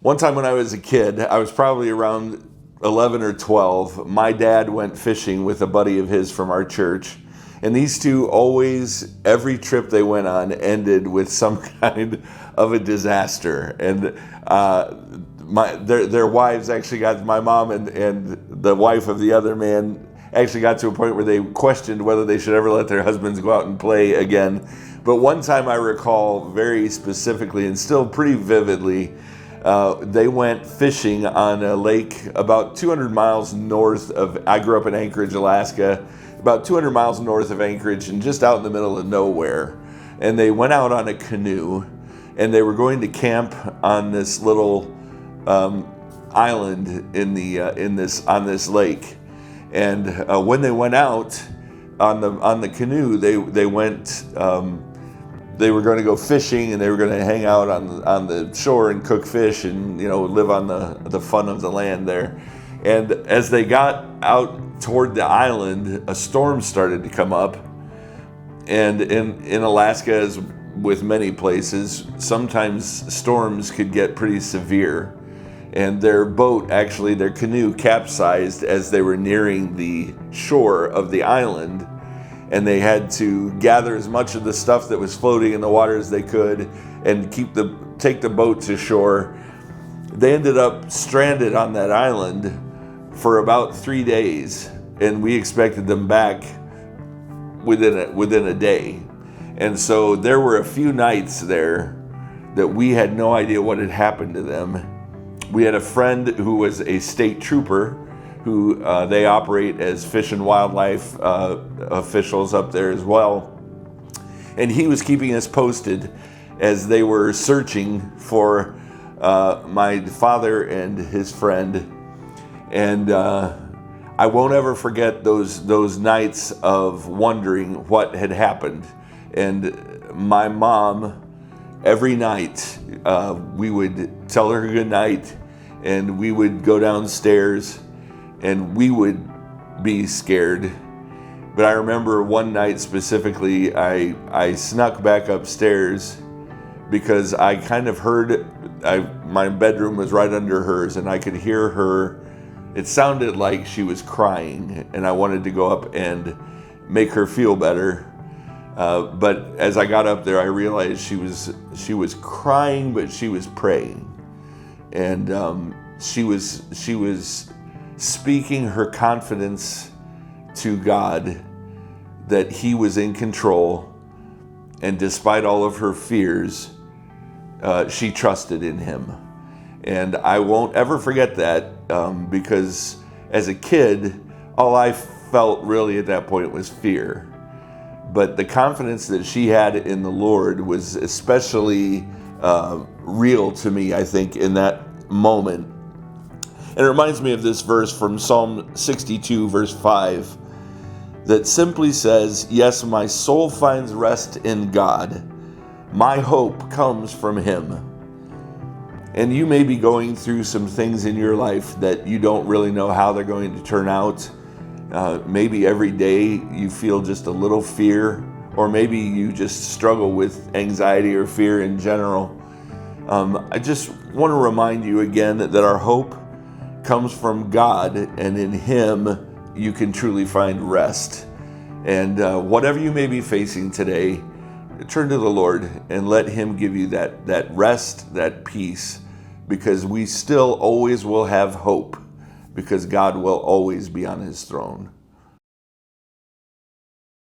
One time when I was a kid, I was probably around 11 or 12, my dad went fishing with a buddy of his from our church. And these two always, every trip they went on ended with some kind of a disaster. And their wives actually got, my mom and the wife of the other man actually got to a point where they questioned whether they should ever let their husbands go out and play again. But one time I recall very specifically and still pretty vividly, they went fishing on a lake about 200 miles north of, I grew up in Anchorage, Alaska, about 200 miles north of Anchorage and just out in the middle of nowhere. And they went out on a canoe and they were going to camp on this little island on this lake. And when they went out on the canoe, they went. They were going to go fishing and they were going to hang out on the shore and cook fish and live on the fun of the land there. And as they got out toward the island, a storm started to come up. And in Alaska, as with many places, sometimes storms could get pretty severe. And their boat, actually their canoe, capsized as they were nearing the shore of the island. And they had to gather as much of the stuff that was floating in the water as they could and take the boat to shore. They ended up stranded on that island for about 3 days, and we expected them back within a day. And so there were a few nights there that we had no idea what had happened to them. We had a friend who was a state trooper who they operate as fish and wildlife officials up there as well. And he was keeping us posted as they were searching for my father and his friend. And I won't ever forget those nights of wondering what had happened. And my mom, every night, we would tell her good night and we would go downstairs and we would be scared. But I remember one night specifically, I snuck back upstairs because I kind of heard, my bedroom was right under hers, and I could hear her. It sounded like she was crying, and I wanted to go up and make her feel better. But as I got up there, I realized she was crying, but she was praying. And she was speaking her confidence to God that He was in control, and despite all of her fears, she trusted in Him. And I won't ever forget that because as a kid, all I felt really at that point was fear. But the confidence that she had in the Lord was especially real to me, I think, in that moment. And it reminds me of this verse from Psalm 62, verse 5, that simply says, "Yes, my soul finds rest in God. My hope comes from Him." And you may be going through some things in your life that you don't really know how they're going to turn out. Maybe every day you feel just a little fear, or maybe you just struggle with anxiety or fear in general. I just want to remind you again that our hope comes from God, and in Him you can truly find rest. And whatever you may be facing today, turn to the Lord and let Him give you that rest, that peace, because we still always will have hope, because God will always be on His throne.